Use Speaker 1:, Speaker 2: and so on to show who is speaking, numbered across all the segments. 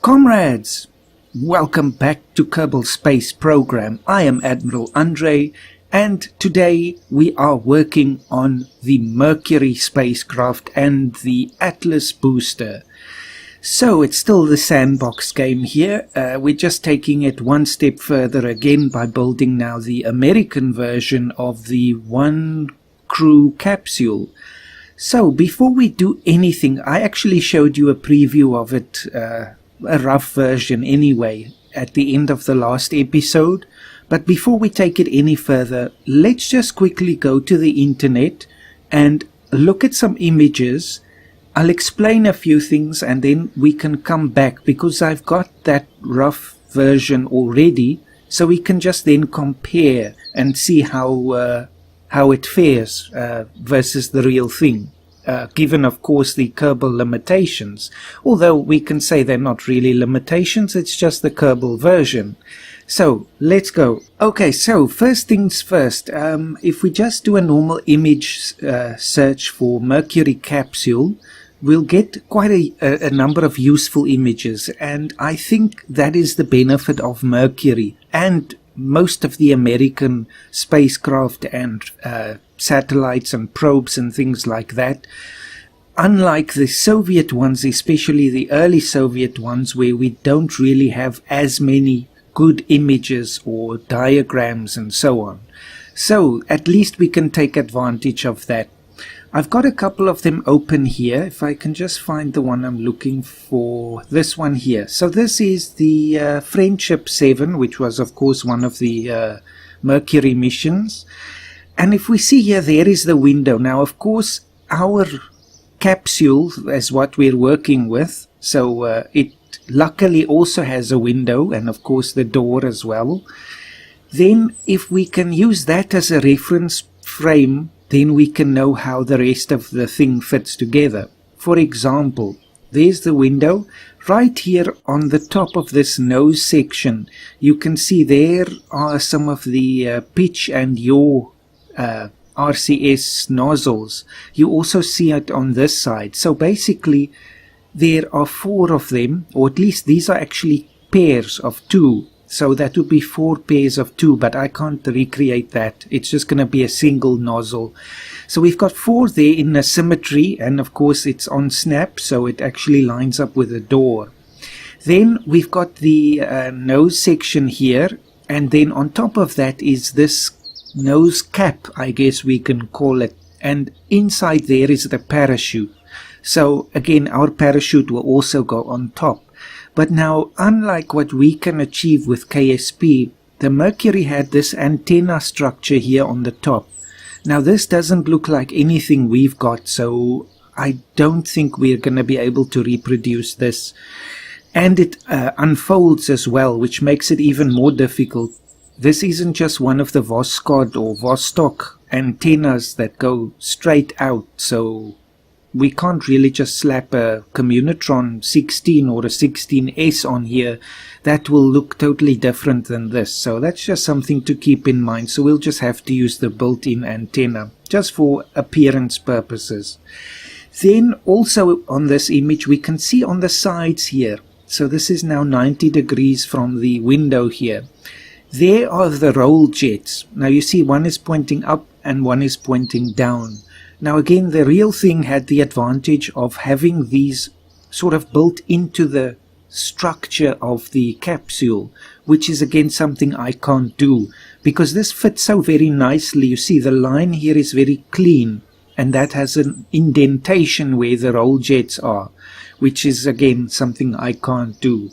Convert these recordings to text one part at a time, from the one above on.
Speaker 1: Comrades, welcome back to Kerbal Space Program. I am Admiral Andre, and today we are working on the Mercury Spacecraft and the Atlas booster. So it's still the Sandbox game here. We're just taking it one step further again by building now the American version of the one crew capsule. So before we do anything, I actually showed you a preview of it, a rough version anyway, at the end of the last episode. But before we take it any further, let's just quickly go to the internet and look at some images. I'll explain a few things and then we can come back, because I've got that rough version already, so we can just then compare and see how it fares versus the real thing. Given, of course, the Kerbal limitations. Although we can say they're not really limitations, it's just the Kerbal version. So, let's go. Okay, so first things first. If we just do a normal image search for Mercury capsule, we'll get quite a number of useful images. And I think that is the benefit of Mercury and most of the American spacecraft and satellites and probes and things like that. Unlike the Soviet ones, especially the early Soviet ones, where we don't really have as many good images or diagrams and so on. So at least we can take advantage of that. I've got a couple of them open here. If I can just find the one I'm looking for, this one here. So this is the Friendship 7, which was of course one of the Mercury missions. And if we see here, there is the window. Now, of course, our capsule is what we're working with. So it luckily also has a window and, of course, the door as well. Then if we can use that as a reference frame, then we can know how the rest of the thing fits together. For example, there's the window. Right here on the top of this nose section, you can see there are some of the pitch and yaw RCS nozzles. You also see it on this side. So basically there are 4 of them, or at least these are actually pairs of 2. So that would be 4 pairs of 2, but I can't recreate that. It's just going to be a single nozzle. So we've got 4 there in a symmetry, and of course it's on snap, so it actually lines up with the door. Then we've got the nose section here, and then on top of that is this nose cap, I guess we can call it, and inside there is the parachute. So again, our parachute will also go on top. But now, unlike what we can achieve with KSP, the Mercury had this antenna structure here on the top. Now this doesn't look like anything we've got, so I don't think we're going to be able to reproduce this. And it unfolds as well, which makes it even more difficult. This isn't just one of the Voskhod or Vostok antennas that go straight out, so we can't really just slap a Communitron 16 or a 16S on here. That will look totally different than this. So that's just something to keep in mind. So we'll just have to use the built-in antenna just for appearance purposes. Then also on this image we can see on the sides here. So this is now 90 degrees from the window here. There are the roll jets. Now you see one is pointing up and one is pointing down. Now again, the real thing had the advantage of having these sort of built into the structure of the capsule, which is again something I can't do, because this fits so very nicely. You see the line here is very clean, and that has an indentation where the roll jets are, which is again something I can't do.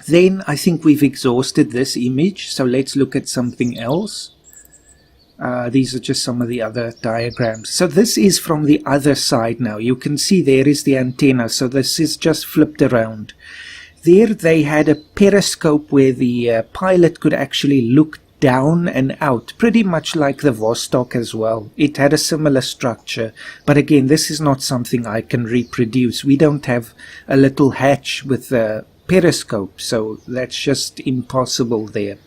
Speaker 1: Then I think we've exhausted this image, so let's look at something else. These are just some of the other diagrams. So this is from the other side now. You can see there is the antenna. So this is just flipped around. There they had a periscope where the pilot could actually look down and out, pretty much like the Vostok as well. It had a similar structure. But again, this is not something I can reproduce. We don't have a little hatch with a periscope, so that's just impossible there.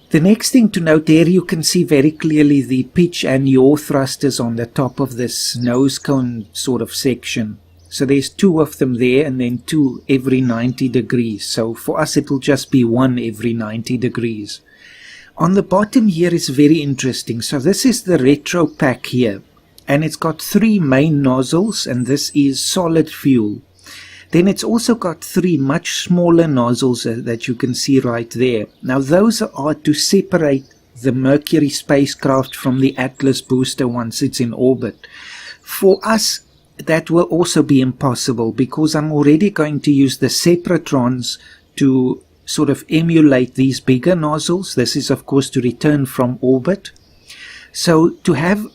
Speaker 1: The next thing to note there, you can see very clearly the pitch and yaw thrusters on the top of this nose cone sort of section. So there's 2 of them there, and then 2 every 90 degrees. So for us it will just be 1 every 90 degrees. On the bottom here is very interesting. So this is the retro pack here, and it's got 3 main nozzles, and this is solid fuel. Then it's also got 3 much smaller nozzles that you can see right there. Now those are to separate the Mercury spacecraft from the Atlas booster once it's in orbit. For us, that will also be impossible, because I'm already going to use the separatrons to sort of emulate these bigger nozzles. This is of course to return from orbit. So to have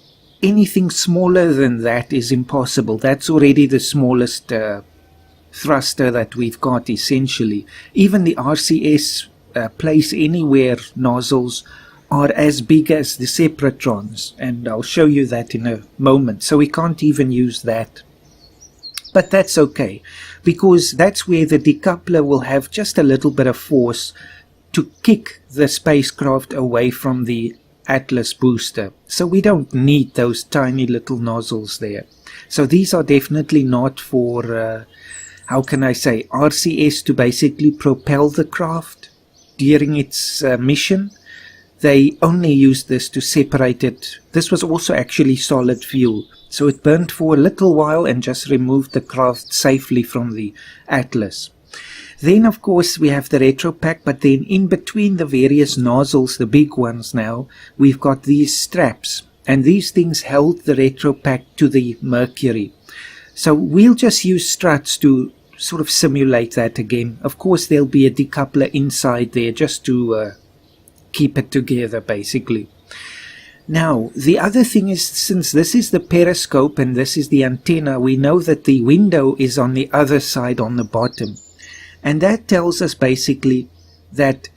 Speaker 1: anything smaller than that is impossible. That's already the smallest thruster that we've got, essentially. Even the RCS place anywhere nozzles are as big as the separatrons, and I'll show you that in a moment. So we can't even use that. But that's okay, because that's where the decoupler will have just a little bit of force to kick the spacecraft away from the Atlas booster. So we don't need those tiny little nozzles there. So these are definitely not for, how can I say, RCS to basically propel the craft during its mission. They only used this to separate it. This was also actually solid fuel. So it burned for a little while and just removed the craft safely from the Atlas. Then of course we have the retro pack, but then in between the various nozzles, the big ones now, we've got these straps. And these things held the retro pack to the Mercury. So we'll just use struts to sort of simulate that again. Of course there'll be a decoupler inside there just to keep it together basically. Now the other thing is, since this is the periscope and this is the antenna, we know that the window is on the other side on the bottom, and that tells us basically that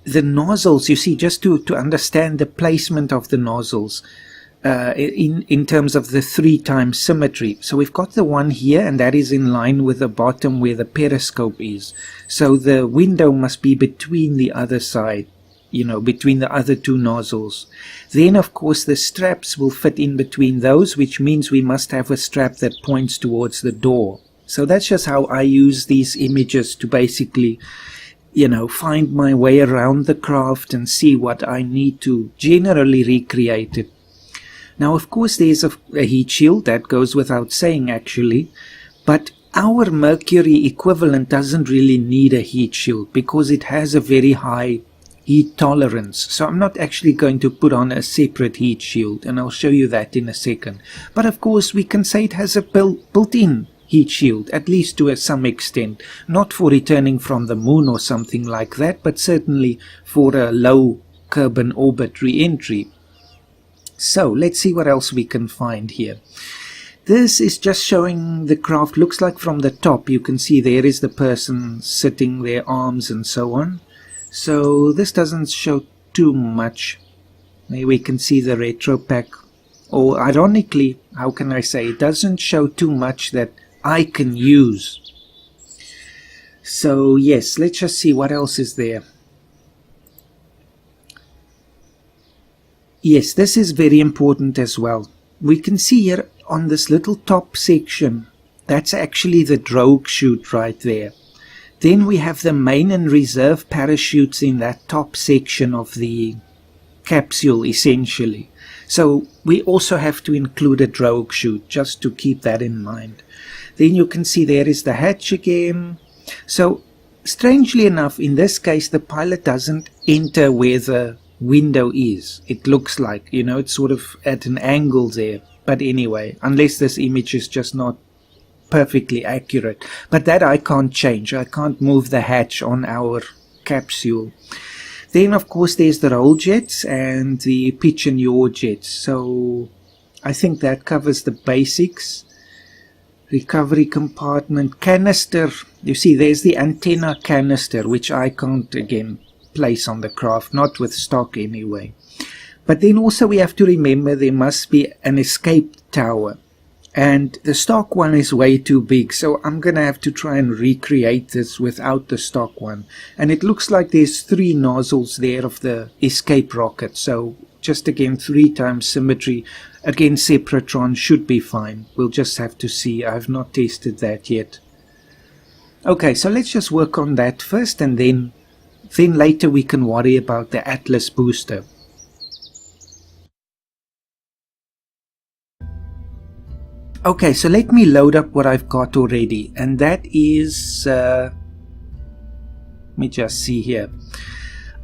Speaker 1: the nozzles, you see, just to understand the placement of the nozzles in terms of the 3 times symmetry. So we've got the one here, and that is in line with the bottom where the periscope is. So the window must be between the other side, you know, between the other 2 nozzles. Then of course the straps will fit in between those, which means we must have a strap that points towards the door. So that's just how I use these images to basically, you know, find my way around the craft and see what I need to generally recreate it. Now of course there's a heat shield, that goes without saying actually, but our Mercury equivalent doesn't really need a heat shield because it has a very high heat tolerance. So I'm not actually going to put on a separate heat shield, and I'll show you that in a second. But of course we can say it has a built-in heat shield, at least to some extent. Not for returning from the moon or something like that, but certainly for a low Kerbal orbit re-entry. So let's see what else we can find here. This is just showing the craft. Looks like from the top you can see there is the person sitting, their arms and so on. So this doesn't show too much. Maybe we can see the retro pack, or ironically, how can I say, it doesn't show too much that I can use. So yes, let's just see what else is there. Yes, this is very important as well. We can see here on this little top section, that's actually the Drogue Chute right there. Then we have the main and reserve parachutes in that top section of the capsule essentially. So we also have to include a Drogue Chute, just to keep that in mind. Then you can see there is the hatch again. So strangely enough, in this case the pilot doesn't enter where the window is. It looks like, you know, it's sort of at an angle there. But anyway, unless this image is just not perfectly accurate, but that I can't change. I can't move the hatch on our capsule. Then of course there's the roll jets and the pitch and yaw jets. So I think that covers the basics. Recovery compartment, canister. You see there's the antenna canister, which I can't again place on the craft, not with stock anyway. But then also we have to remember there must be an escape tower. And the stock one is way too big, so I'm going to have to try and recreate this without the stock one. And it looks like there's 3 nozzles there of the escape rocket, so just again 3 times symmetry. Again, Separatron should be fine. We'll just have to see. I've not tested that yet. Okay, so let's just work on that first, and then later we can worry about the Atlas booster. Okay, so let me load up what I've got already, and that is, let me just see here,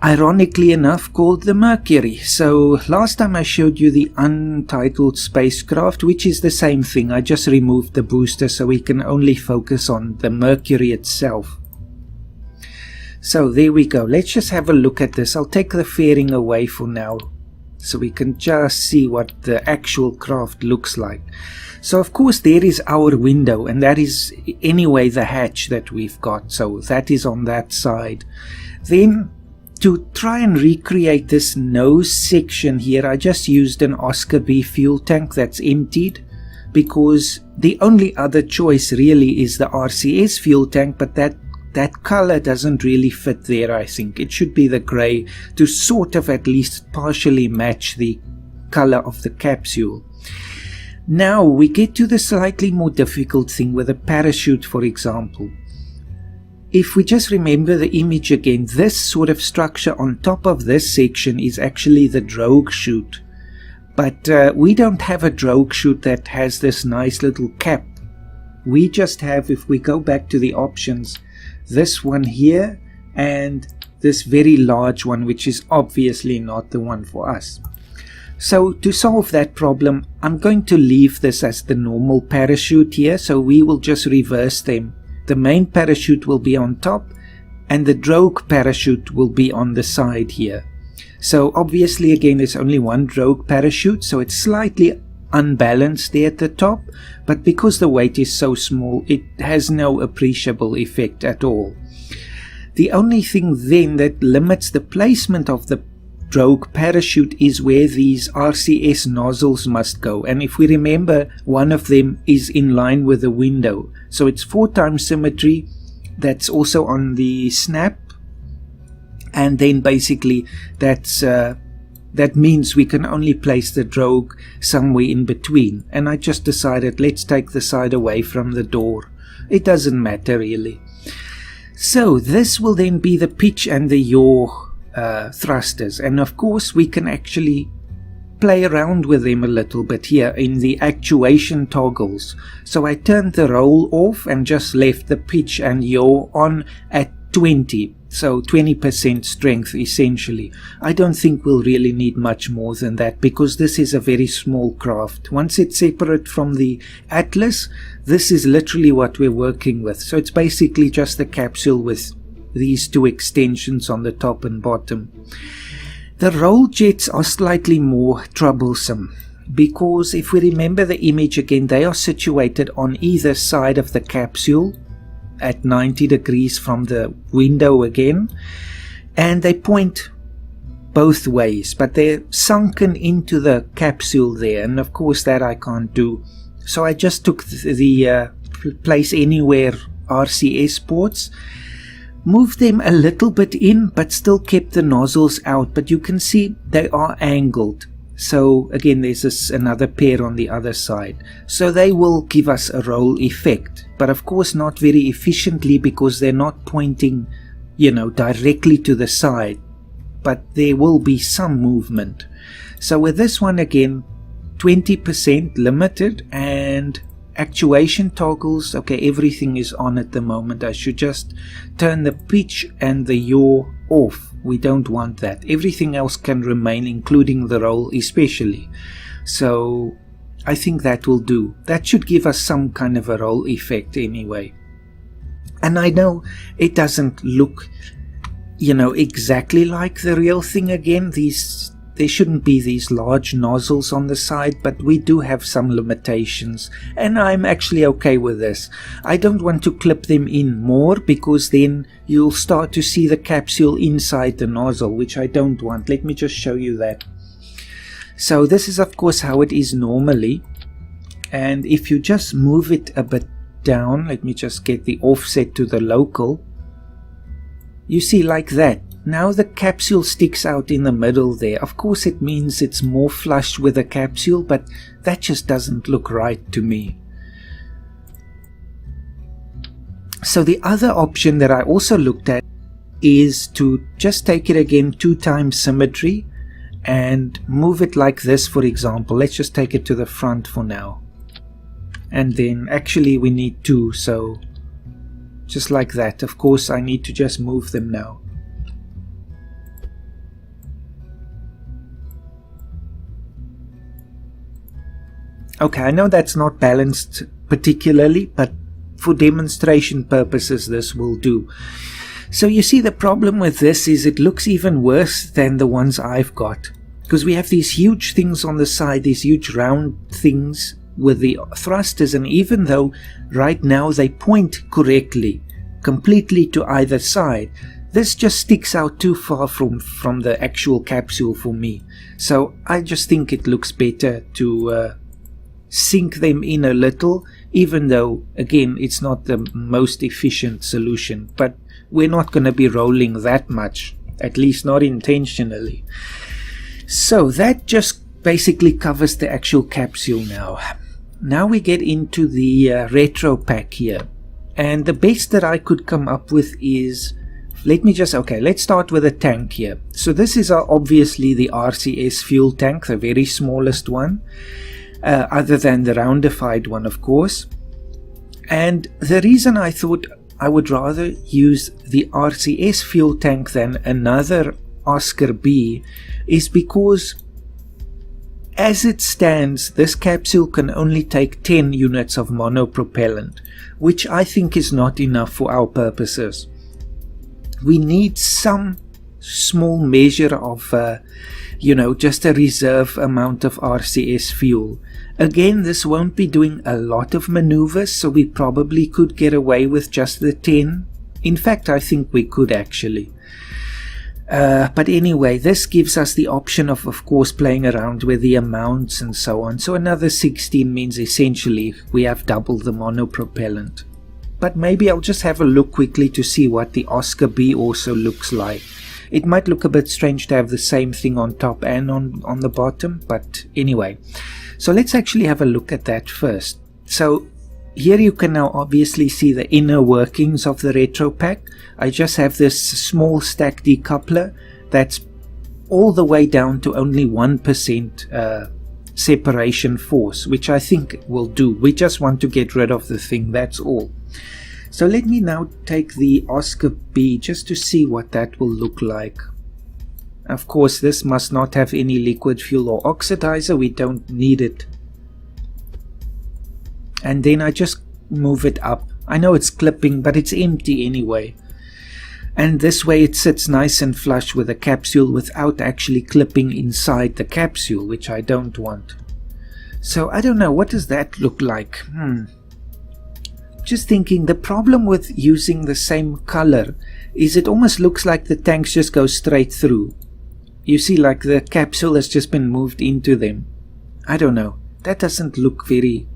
Speaker 1: ironically enough called the Mercury. So last time I showed you the Untitled Spacecraft, which is the same thing. I just removed the booster so we can only focus on the Mercury itself. So there we go. Let's just have a look at this. I'll take the fairing away for now so we can just see what the actual craft looks like. So of course there is our window, and that is anyway the hatch that we've got, so that is on that side. Then to try and recreate this nose section here, I just used an Oscar B fuel tank that's emptied, because the only other choice really is the RCS fuel tank, but that color doesn't really fit there. I think it should be the gray to sort of at least partially match the color of the capsule. Now we get to the slightly more difficult thing with a parachute, for example. If we just remember the image again, this sort of structure on top of this section is actually the Drogue Chute. But we don't have a Drogue Chute that has this nice little cap. We just have, if we go back to the options, this one here and this very large one, which is obviously not the one for us. So to solve that problem, I'm going to leave this as the normal parachute here, so we will just reverse them. The main parachute will be on top and the Drogue parachute will be on the side here. So obviously again there's only one Drogue parachute, so it's slightly unbalanced there at the top, but because the weight is so small it has no appreciable effect at all. The only thing then that limits the placement of the Drogue parachute is where these RCS nozzles must go, and if we remember, one of them is in line with the window, so it's 4 times symmetry. That's also on the snap, and then basically that means we can only place the Drogue somewhere in between, and I just decided let's take the side away from the door. It doesn't matter really. So this will then be the pitch and the yaw thrusters, and of course we can actually play around with them a little bit here in the actuation toggles. So I turned the roll off and just left the pitch and yaw on at 20, so 20% strength essentially. I don't think we'll really need much more than that, because this is a very small craft. Once it's separate from the Atlas, this is literally what we're working with. So it's basically just the capsule with these 2 extensions on the top and bottom. The roll jets are slightly more troublesome, because if we remember the image again, they are situated on either side of the capsule at 90 degrees from the window again, and they point both ways, but they're sunken into the capsule there, and of course that I can't do. So I just took the place anywhere RCS ports, moved them a little bit in, but still kept the nozzles out, but you can see they are angled. So again, there's another pair on the other side, so they will give us a roll effect, but of course not very efficiently, because they're not pointing, you know, directly to the side, but there will be some movement. So with this one again, 20% limited, and actuation toggles, okay, everything is on at the moment. I should just turn the pitch and the yaw off. We don't want that. Everything else can remain, including the roll especially. So I think that will do. That should give us some kind of a roll effect anyway. And I know it doesn't look, you know, exactly like the real thing again. There shouldn't be these large nozzles on the side, but we do have some limitations, and I'm actually okay with this. I don't want to clip them in more, because then you'll start to see the capsule inside the nozzle, which I don't want. Let me just show you that. So this is of course how it is normally, and if you just move it a bit down, let me just get the offset to the local, you see like that. now the capsule sticks out in the middle there. Of course it means it's more flush with the capsule, but that just doesn't look right to me. So the other option that I also looked at is to just take it again 2 times symmetry and move it like this, for example. Let's just take it to the front for now. And then actually we need 2, so just like that. Of course I need to just move them now. Okay, I know that's not balanced particularly, but for demonstration purposes this will do. So you see, the problem with this is it looks even worse than the ones I've got, because we have these huge things on the side, these huge round things with the thrusters, and even though right now they point correctly completely to either side, this just sticks out too far from the actual capsule for me. So I just think it looks better to sink them in a little, even though again it's not the most efficient solution, but we're not going to be rolling that much, at least not intentionally. So that just basically covers the actual capsule now. Now we get into the retro pack here, and the best that I could come up with is, let's start with a tank here. So this is obviously the Rcs Fuel Tank, the very smallest one, other than the roundified one, of course. And the reason I thought I would rather use the Rcs Fuel Tank than another Oscar B is because, as it stands, this capsule can only take 10 units of monopropellant, which I think is not enough for our purposes. We need some small measure of just a reserve amount of RCS fuel. Again, this won't be doing a lot of maneuvers, so we probably could get away with just the 10. In fact, I think we could actually. But anyway, this gives us the option of course, playing around with the amounts and so on. So another 16 means essentially we have double the monopropellant. But maybe I'll just have a look quickly to see what the Oscar B also looks like. It might look a bit strange to have the same thing on top and on the bottom, but anyway. So let's actually have a look at that first. So here you can now obviously see the inner workings of the retro pack. I just have this small stack decoupler that's all the way down to only 1% separation force, which I think will do. We just want to get rid of the thing, that's all. So let me now take the Oscar B just to see what that will look like. Of course, this must not have any liquid fuel or oxidizer. We don't need it. And then I just move it up. I know it's clipping, but it's empty anyway. And this way it sits nice and flush with the capsule without actually clipping inside the capsule, which I don't want. So I don't know, what does that look like? Just thinking, the problem with using the same color is it almost looks like the tanks just go straight through. You see, like the capsule has just been moved into them. I don't know, that doesn't look very,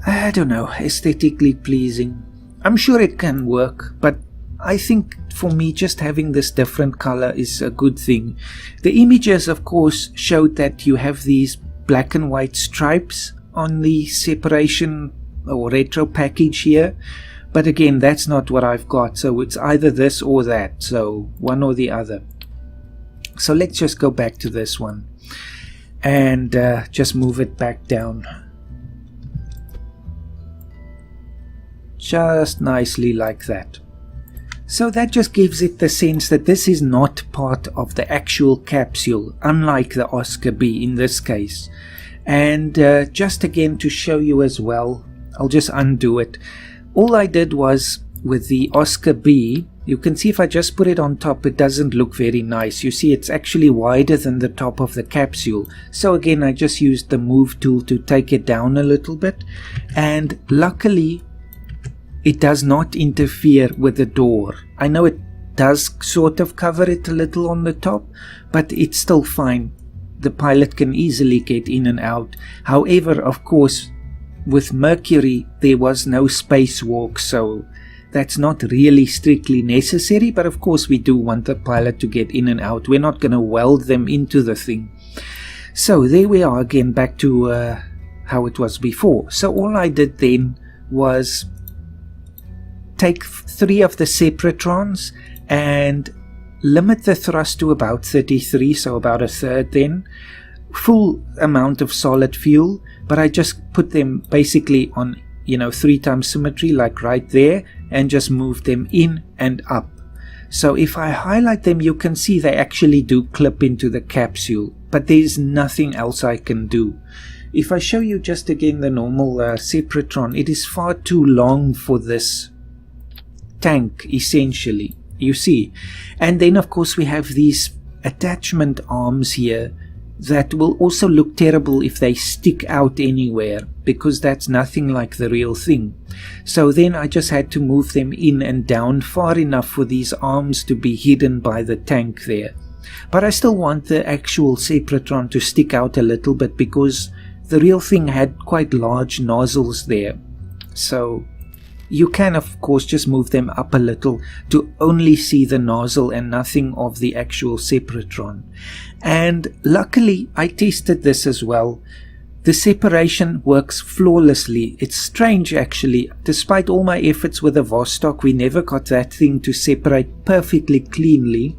Speaker 1: I don't know, aesthetically pleasing. I'm sure it can work, but I think for me just having this different color is a good thing. The images of course showed that you have these black and white stripes on the separation or retro package here, but again that's not what I've got, so it's either this or that, so one or the other. So let's just go back to this one and just move it back down just nicely like that. So that just gives it the sense that this is not part of the actual capsule, unlike the Oscar B in this case. And just again to show you as well, I'll just undo it. All I did was with the Oscar B, you can see if I just put it on top, it doesn't look very nice. You see it's actually wider than the top of the capsule. So again, I just used the move tool to take it down a little bit. And luckily, it does not interfere with the door. I know it does sort of cover it a little on the top, but it's still fine. The pilot can easily get in and out. However, of course, with Mercury, there was no spacewalk, so that's not really strictly necessary, but of course we do want the pilot to get in and out. We're not going to weld them into the thing. So there we are again, back to how it was before. So all I did then was take 3 of the separatrons and limit the thrust to about 33, so about a third then. Full amount of solid fuel, but I just put them basically on 3 times symmetry, like right there, and just move them in and up. So if I highlight them, you can see they actually do clip into the capsule, but there's nothing else I can do. If I show you just again the normal separatron, it is far too long for this tank, essentially, you see. And then of course we have these attachment arms here that will also look terrible if they stick out anywhere, because that's nothing like the real thing. So then I just had to move them in and down far enough for these arms to be hidden by the tank there. But I still want the actual separatron to stick out a little bit, because the real thing had quite large nozzles there. So you can of course just move them up a little to only see the nozzle and nothing of the actual separatron. And luckily I tested this as well. The separation works flawlessly. It's strange actually. Despite all my efforts with the Vostok, we never got that thing to separate perfectly cleanly,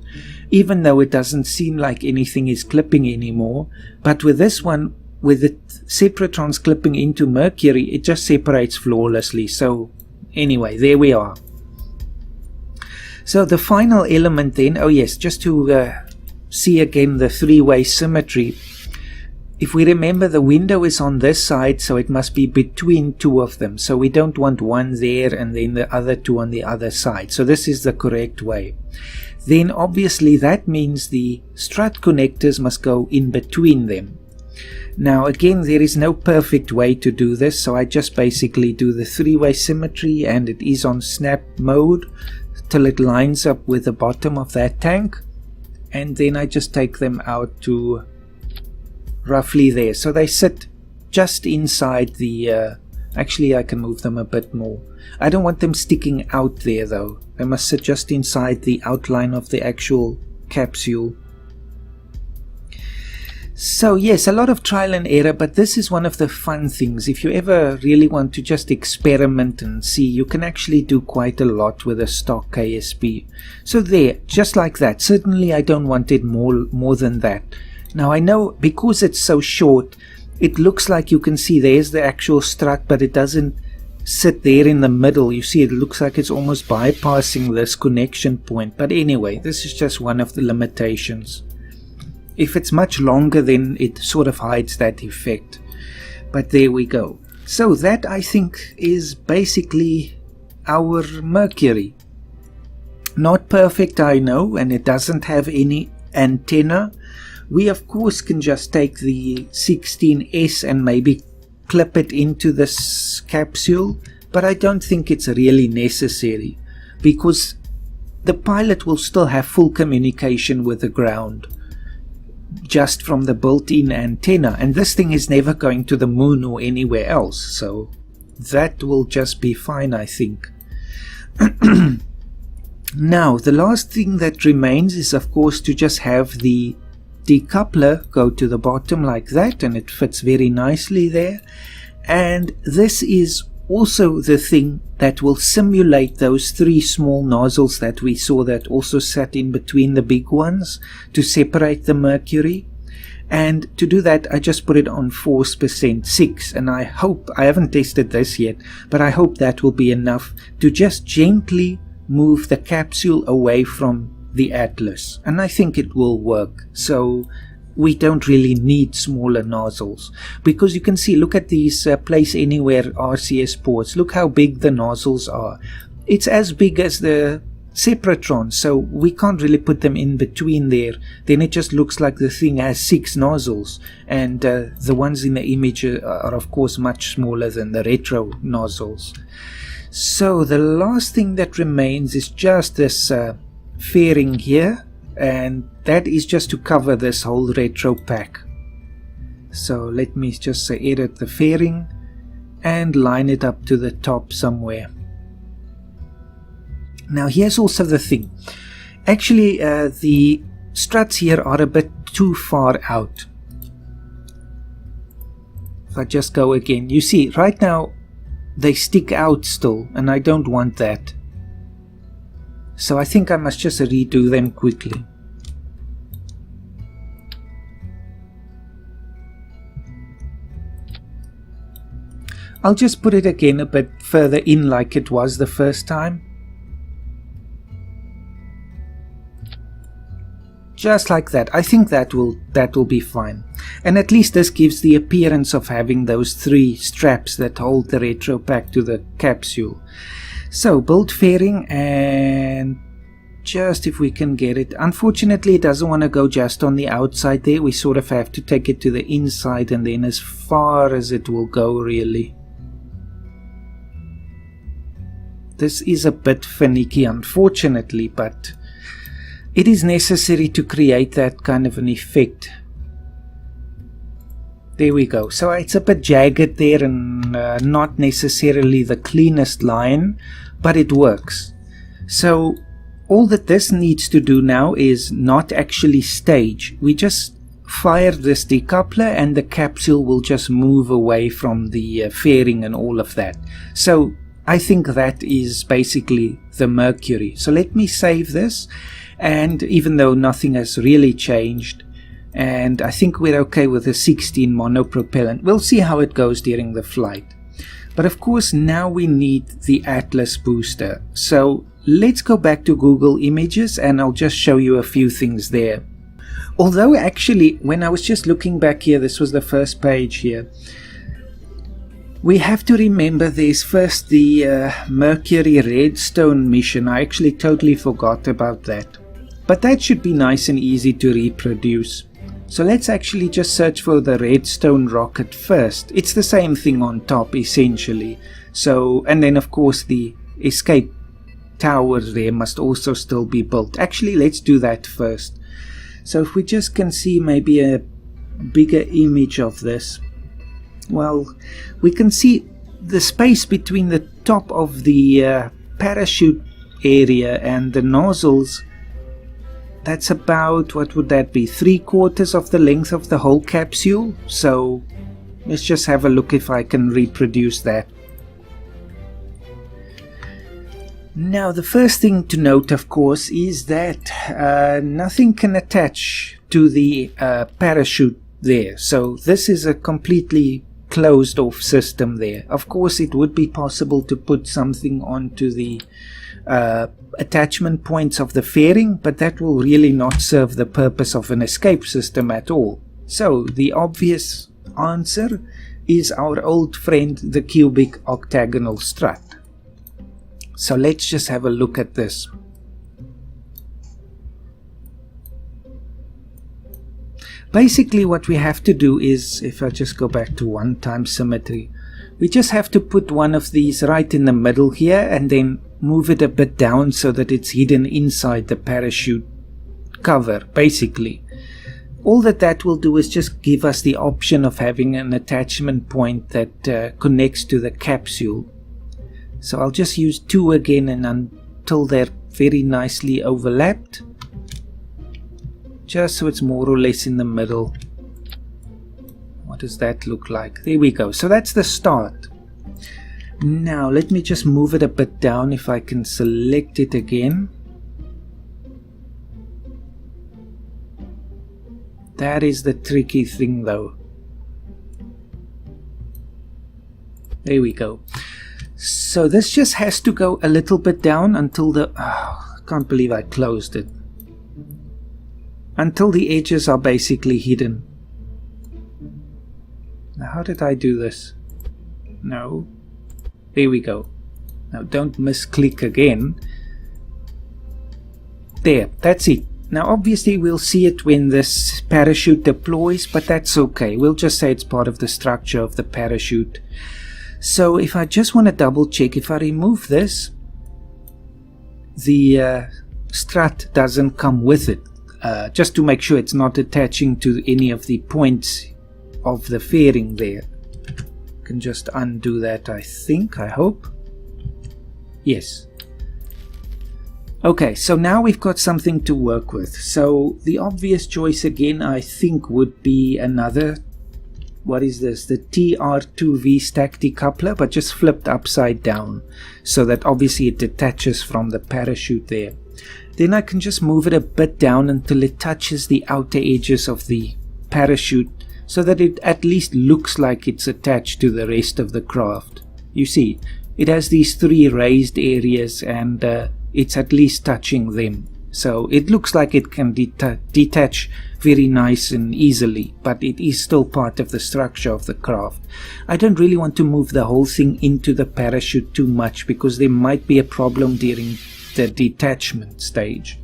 Speaker 1: even though it doesn't seem like anything is clipping anymore. But with this one, with the separatrons clipping into Mercury, it just separates flawlessly. So anyway, there we are. So the final element then, oh yes, just to see again the 3-way symmetry. If we remember, the window is on this side, so it must be between 2 of them. So we don't want one there and then the other 2 on the other side. So this is the correct way. Then obviously that means the strut connectors must go in between them. Now again, there is no perfect way to do this, so I just basically do the 3-way symmetry, and it is on snap mode till it lines up with the bottom of that tank, and then I just take them out to roughly there. So they sit just inside the actually I can move them a bit more. I don't want them sticking out there though. They must sit just inside the outline of the actual capsule. So yes, a lot of trial and error, but this is one of the fun things. If you ever really want to just experiment and see, you can actually do quite a lot with a stock KSP. So there, just like that. Certainly I don't want it more than that. Now I know because it's so short, it looks like you can see there's the actual strut, but it doesn't sit there in the middle. You see, it looks like it's almost bypassing this connection point. But anyway, this is just one of the limitations. If it's much longer, then it sort of hides that effect. But there we go. So that, I think, is basically our Mercury. Not perfect, I know, and it doesn't have any antenna. We of course can just take the 16S and maybe clip it into this capsule, but I don't think it's really necessary, because the pilot will still have full communication with the ground just from the built-in antenna, and this thing is never going to the moon or anywhere else, so that will just be fine, I think. Now the last thing that remains is of course to just have the decoupler go to the bottom like that, and it fits very nicely there. And this is also the thing that will simulate those 3 small nozzles that we saw that also sat in between the big ones to separate the Mercury. And to do that, I just put it on force percent 6, and I hope, I haven't tested this yet, but I hope that will be enough to just gently move the capsule away from the Atlas, and I think it will work. So we don't really need smaller nozzles, because you can see, look at these place anywhere RCS ports. Look how big the nozzles are. It's as big as the separatrons, so we can't really put them in between there. Then it just looks like the thing has 6 nozzles, and the ones in the image are of course much smaller than the retro nozzles. So the last thing that remains is just this fairing here, and that is just to cover this whole retro pack. So let me just say edit the fairing and line it up to the top somewhere. Now here's also the thing. Actually, the struts here are a bit too far out. If I just go again, you see, right now they stick out still, and I don't want that. So I think I must just redo them quickly. I'll just put it again a bit further in like it was the first time. Just like that. I think that will be fine. And at least this gives the appearance of having those 3 straps that hold the retro pack to the capsule. So build fairing, and just if we can get it. Unfortunately, it doesn't want to go just on the outside there. We sort of have to take it to the inside, and then as far as it will go, really. This is a bit finicky, unfortunately, but it is necessary to create that kind of an effect. There we go. So it's a bit jagged there, and not necessarily the cleanest line, but it works. So all that this needs to do now is not actually stage. We just fire this decoupler and the capsule will just move away from the fairing and all of that. So I think that is basically the Mercury. So let me save this, and even though nothing has really changed, and I think we're okay with the 16 monopropellant, we'll see how it goes during the flight. But of course now we need the Atlas booster. So let's go back to Google Images and I'll just show you a few things there. Although actually when I was just looking back here, this was the first page here, we have to remember there's first the Mercury Redstone mission. I actually totally forgot about that. But that should be nice and easy to reproduce. So let's actually just search for the Redstone Rocket first. It's the same thing on top essentially. So, and then of course the escape tower there must also still be built. Actually, let's do that first. So if we just can see maybe a bigger image of this. Well, we can see the space between the top of the parachute area and the nozzles. That's about, what would that be, 3/4 of the length of the whole capsule. So let's just have a look if I can reproduce that. Now the first thing to note, of course, is that nothing can attach to the parachute there. So this is a completely closed off system there. Of course it would be possible to put something onto the attachment points of the fairing, but that will really not serve the purpose of an escape system at all. So the obvious answer is our old friend, the cubic octagonal strut. So let's just have a look at this. Basically what we have to do is, if I just go back to 1x symmetry, we just have to put one of these right in the middle here and then move it a bit down so that it's hidden inside the parachute cover, basically. All that will do is just give us the option of having an attachment point that connects to the capsule. So I'll just use 2 again, and until they're very nicely overlapped, just so it's more or less in the middle. What does that look like? There we go. So that's the start. Now let me just move it a bit down if I can select it again. That is the tricky thing though. There we go. So this just has to go a little bit down until the... Oh, I can't believe I closed it. Until the edges are basically hidden. Now how did I do this? No. There we go. Now don't misclick again. There, that's it. Now obviously we'll see it when this parachute deploys, but that's okay. We'll just say it's part of the structure of the parachute. So if I just want to double check, if I remove this, the strut doesn't come with it. Just to make sure it's not attaching to any of the points of the fairing there. Can just undo that, I think, I hope. Yes. Okay, so now we've got something to work with. So the obvious choice again, I think, would be another, what is this? The TR2V stack decoupler, but just flipped upside down, so that obviously it detaches from the parachute there. Then I can just move it a bit down until it touches the outer edges of the parachute, so that it at least looks like it's attached to the rest of the craft. You see, it has these three raised areas, and it's at least touching them. So it looks like it can detach very nice and easily, but it is still part of the structure of the craft. I don't really want to move the whole thing into the parachute too much, because there might be a problem during the detachment stage.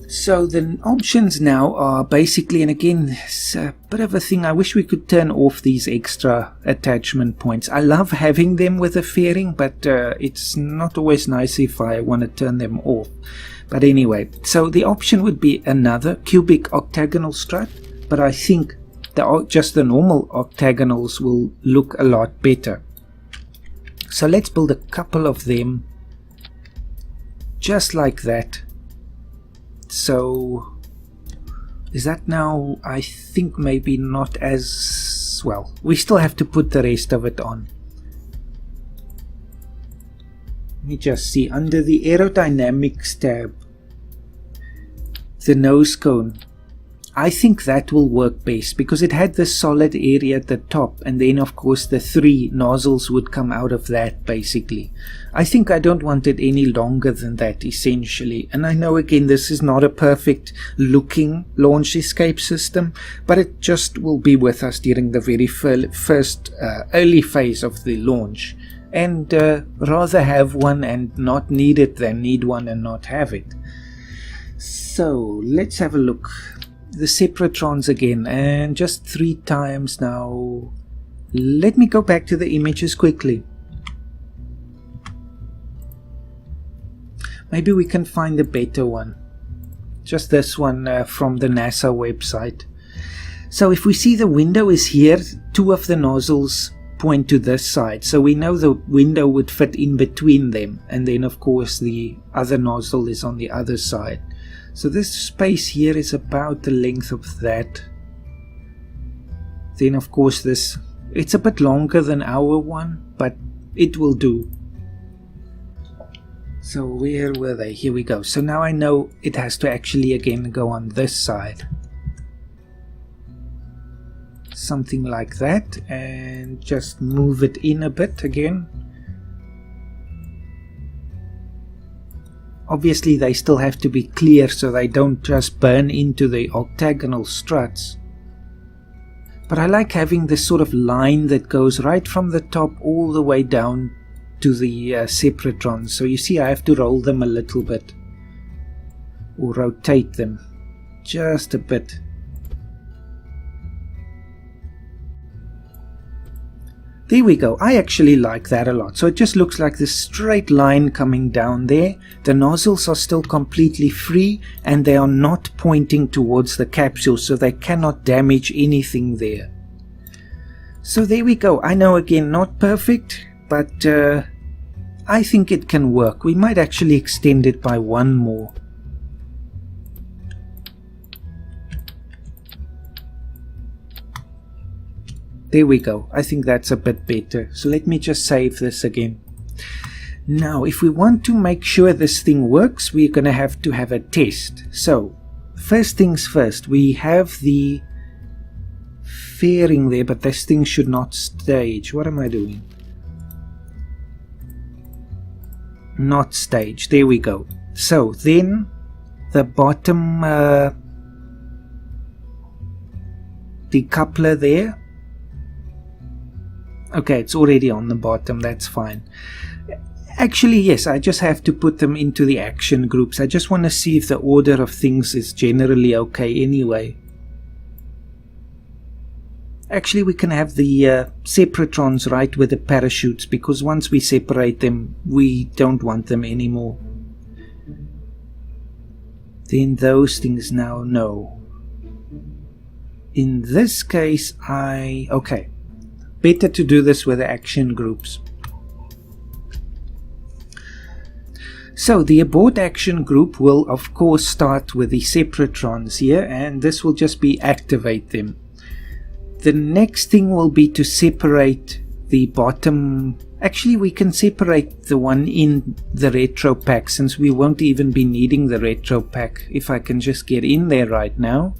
Speaker 1: So the options now are basically, and again, it's a bit of a thing, I wish we could turn off these extra attachment points. I love having them with a fairing, but it's not always nice if I want to turn them off. But anyway, so the option would be another cubic octagonal strut, but I think just the normal octagonals will look a lot better. So let's build a couple of them just like that. So is that now, I think, maybe not as well. We still have to put the rest of it on. Let me just see, under the aerodynamics tab, the nose cone, I think that will work best, because it had this solid area at the top, and then of course the three nozzles would come out of that basically. I think I don't want it any longer than that essentially, and I know again this is not a perfect looking launch escape system, but it just will be with us during the very first early phase of the launch, and rather have one and not need it than need one and not have it. So let's have a look. The separatrons again, and just 3 times now. Let me go back to the images quickly. Maybe we can find a better one. Just this one from the NASA website. So if we see the window is here, 2 of the nozzles point to this side, so we know the window would fit in between them, and then of course the other nozzle is on the other side. So this space here is about the length of that. Then of course this, it's a bit longer than our one, but it will do. So where were they? Here we go. So now I know it has to actually again go on this side. Something like that, and just move it in a bit again. Obviously they still have to be clear so they don't just burn into the octagonal struts. But I like having this sort of line that goes right from the top all the way down to the separatrons. So you see I have to roll them a little bit, or rotate them just a bit. There we go. I actually like that a lot. So it just looks like this straight line coming down there. The nozzles are still completely free, and they are not pointing towards the capsule, so they cannot damage anything there. So there we go. I know again, not perfect, but I think it can work. We might actually extend it by 1 more. There we go. I think that's a bit better. So let me just save this again. Now, if we want to make sure this thing works, we're going to have a test. So, first things first, we have the fairing there, but this thing should not stage. What am I doing? Not stage. There we go. So, then the bottom decoupler there. Okay, it's already on the bottom, that's fine. Actually, yes, I just have to put them into the action groups. I just want to see if the order of things is generally okay anyway. Actually, we can have the separatrons right with the parachutes, because once we separate them, we don't want them anymore. Then those things now, no. In this case, okay. Better to do this with the action groups. So the abort action group will of course start with the separatrons here, and this will just be activate them. The next thing will be to separate the bottom. Actually, we can separate the one in the retro pack, since we won't even be needing the retro pack. If I can just get in there right now.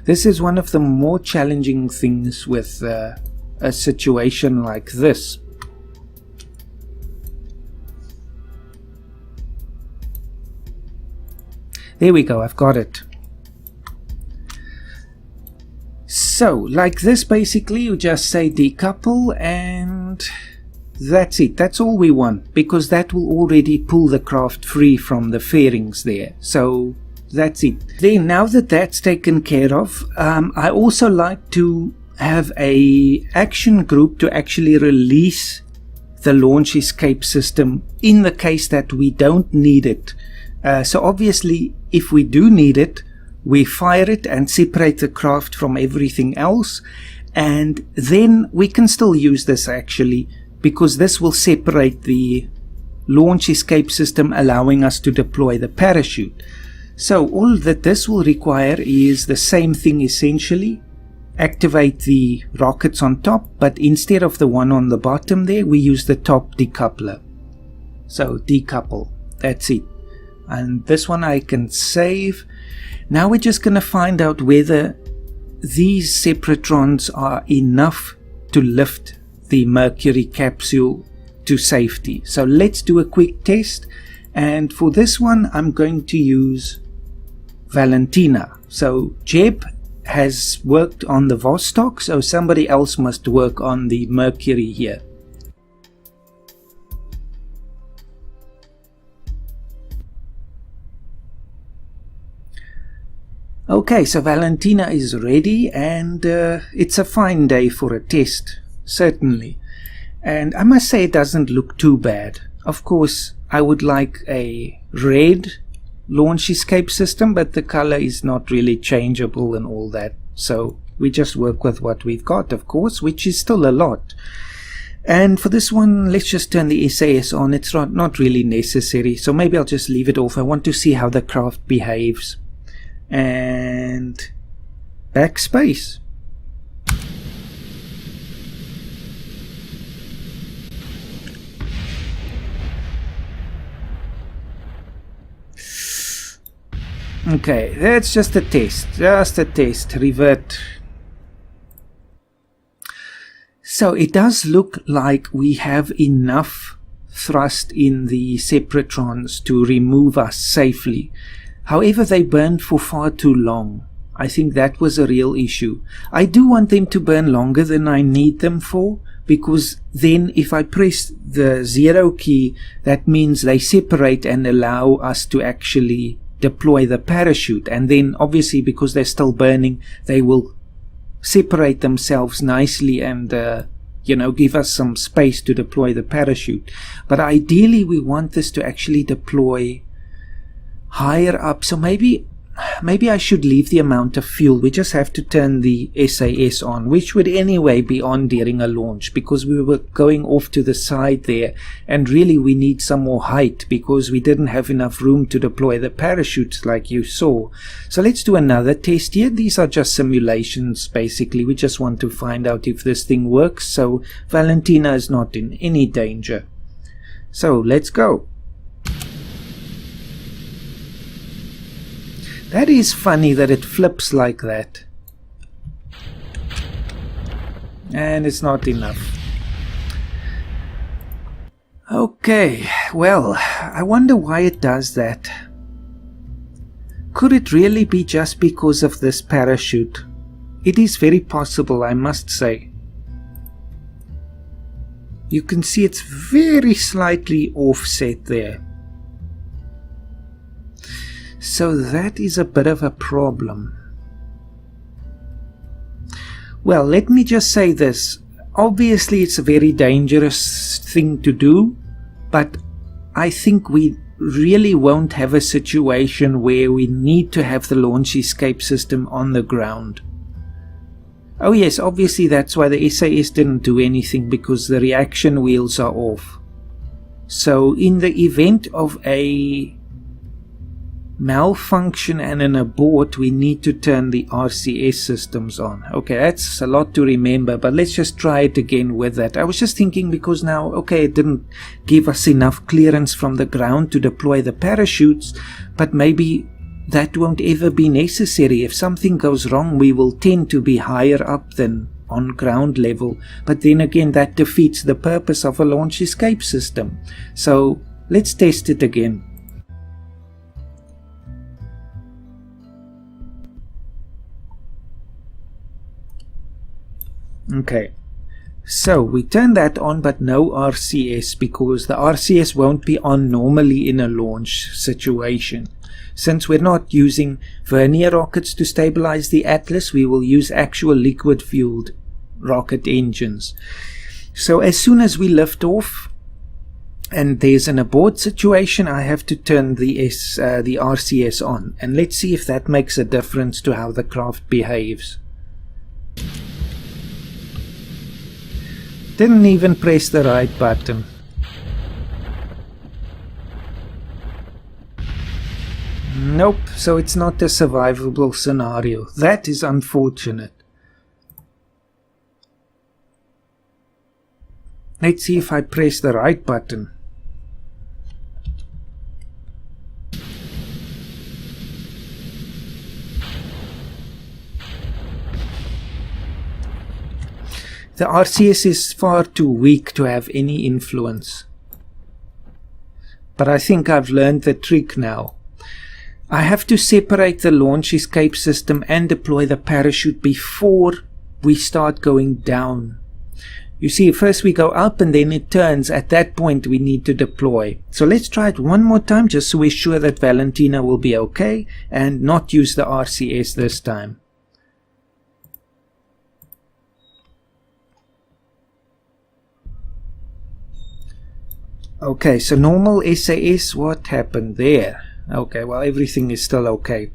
Speaker 1: This is one of the more challenging things with a situation like this. There we go, I've got it. So, like this, basically, you just say decouple, and that's it. That's all we want, because that will already pull the craft free from the fairings there. So, that's it. Then, now that that's taken care of, I also like to have a action group to actually release the launch escape system in the case that we don't need it. So obviously, if we do need it, we fire it and separate the craft from everything else, and then we can still use this actually, because this will separate the launch escape system, allowing us to deploy the parachute. So all that this will require is the same thing essentially. Activate the rockets on top, but instead of the one on the bottom there, we use the top decoupler. So decouple, that's it. And this one I can save. Now we're just going to find out whether these separatrons are enough to lift the Mercury capsule to safety. So let's do a quick test. And for this one, I'm going to use Valentina. So Jeb has worked on the Vostok, so somebody else must work on the Mercury here. Okay, so Valentina is ready, and it's a fine day for a test, certainly. And I must say it doesn't look too bad. Of course, I would like a red launch escape system, but the color is not really changeable and all that. So we just work with what we've got, of course, which is still a lot. And for this one, let's just turn the SAS on. It's not really necessary, so maybe I'll just leave it off. I want to see how the craft behaves. And backspace. Okay, that's just a test, revert. So it does look like we have enough thrust in the separatrons to remove us safely. However, they burned for far too long. I think that was a real issue. I do want them to burn longer than I need them for, because then if I press the 0 key, that means they separate and allow us to actually deploy the parachute. And then obviously, because they're still burning, they will separate themselves nicely and give us some space to deploy the parachute. But ideally, we want this to actually deploy higher up, so maybe I should leave the amount of fuel. We just have to turn the SAS on, which would anyway be on during a launch, because we were going off to the side there, and really we need some more height because we didn't have enough room to deploy the parachutes like you saw. So let's do another test here. These are just simulations basically. We just want to find out if this thing works, so Valentina is not in any danger. So let's go. That is funny that it flips like that. And it's not enough. Okay, well, I wonder why it does that. Could it really be just because of this parachute? It is very possible, I must say. You can see it's very slightly offset there. So that is a bit of a problem. Well, let me just say this. Obviously, it's a very dangerous thing to do, but I think we really won't have a situation where we need to have the launch escape system on the ground. Oh yes, obviously that's why the SAS didn't do anything, because the reaction wheels are off. So in the event of a malfunction and an abort, we need to turn the RCS systems on. Okay, that's a lot to remember, but let's just try it again with that. I was just thinking, because now, okay, it didn't give us enough clearance from the ground to deploy the parachutes, but maybe that won't ever be necessary. If something goes wrong, we will tend to be higher up than on ground level, but then again that defeats the purpose of a launch escape system. So let's test it again. Okay, so we turn that on, but no RCS, because the RCS won't be on normally in a launch situation. Since we're not using vernier rockets to stabilize the Atlas, we will use actual liquid-fueled rocket engines. So as soon as we lift off and there's an abort situation, I have to turn the RCS on, and let's see if that makes a difference to how the craft behaves. Didn't even press the right button. Nope, so it's not a survivable scenario. That is unfortunate. Let's see if I press the right button. The RCS is far too weak to have any influence. But I think I've learned the trick now. I have to separate the launch escape system and deploy the parachute before we start going down. You see, first we go up and then it turns. At that point we need to deploy. So let's try it one more time, just so we're sure that Valentina will be okay and not use the RCS this time. Okay, so normal SAS, what happened there? Okay, well, everything is still okay.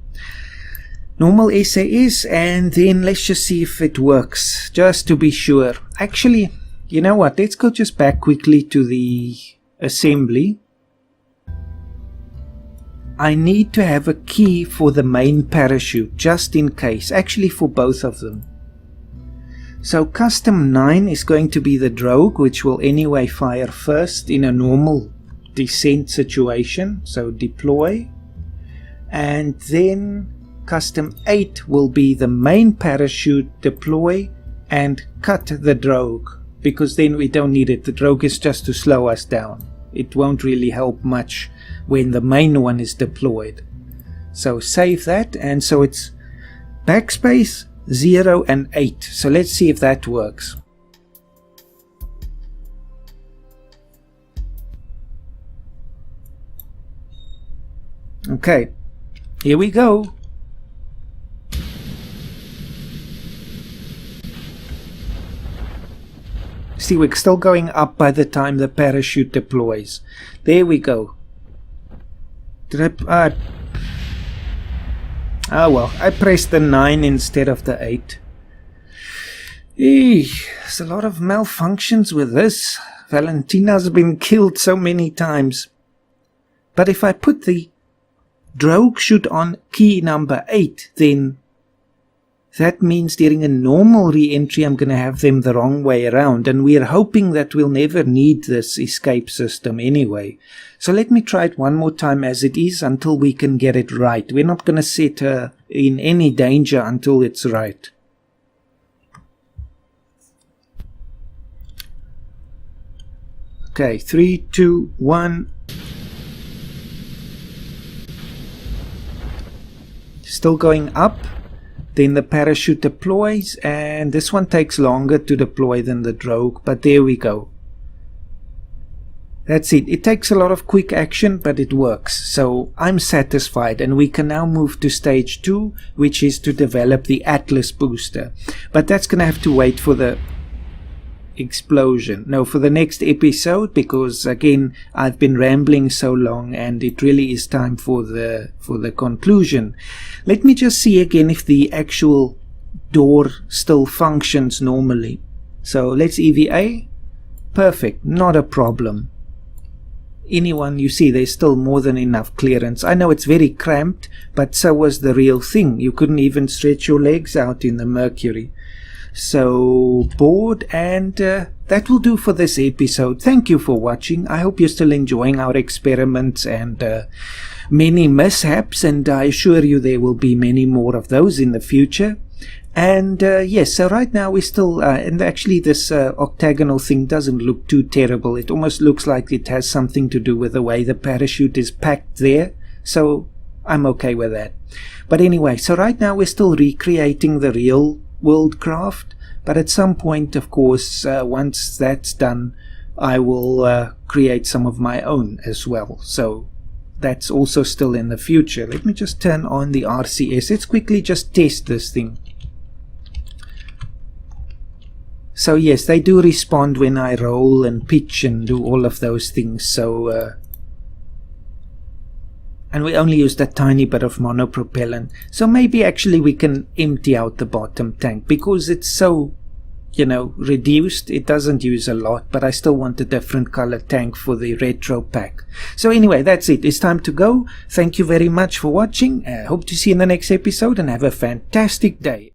Speaker 1: Normal SAS, and then let's just see if it works, just to be sure. Actually, you know what, let's go just back quickly to the assembly. I need to have a key for the main parachute, just in case, actually for both of them. So custom 9 is going to be the Drogue, which will anyway fire first in a normal descent situation. So deploy. And then custom 8 will be the main parachute, deploy, and cut the Drogue. Because then we don't need it. The Drogue is just to slow us down. It won't really help much when the main one is deployed. So save that, and so it's backspace 0 and 8. So let's see if that works. Okay, here we go. See, we're still going up by the time the parachute deploys. There we go. Oh well, I pressed the 9 instead of the 8. There's a lot of malfunctions with this. Valentina's been killed so many times. But if I put the Drogue Chute on key number 8, then that means during a normal re-entry I'm going to have them the wrong way around, and we're hoping that we'll never need this escape system anyway. So let me try it one more time as it is until we can get it right. We're not going to set her in any danger until it's right. Okay, 3, 2, 1. Still going up. Then the parachute deploys, and this one takes longer to deploy than the Drogue, but there we go. That's it. It takes a lot of quick action, but it works. So I'm satisfied, and we can now move to stage 2, which is to develop the Atlas booster. But that's going to have to wait for the explosion. No, for the next episode, because again I've been rambling so long and it really is time for the conclusion. Let me just see again if the actual door still functions normally. So let's EVA. Perfect, not a problem. Anyone, you see there's still more than enough clearance. I know it's very cramped, but so was the real thing. You couldn't even stretch your legs out in the Mercury. So bored, and that will do for this episode. Thank you for watching. I hope you're still enjoying our experiments and many mishaps, and I assure you there will be many more of those in the future. And yes, so right now we're still, and actually this octagonal thing doesn't look too terrible. It almost looks like it has something to do with the way the parachute is packed there. So I'm okay with that. But anyway, so right now we're still recreating the real world craft. But at some point, of course, once that's done, I will create some of my own as well. So that's also still in the future. Let me just turn on the RCS. Let's quickly just test this thing. So yes, they do respond when I roll and pitch and do all of those things. So and we only used a tiny bit of monopropellant. So maybe actually we can empty out the bottom tank because it's so, you know, reduced. It doesn't use a lot, but I still want a different color tank for the retro pack. So anyway, that's it. It's time to go. Thank you very much for watching. Hope to see you in the next episode and have a fantastic day.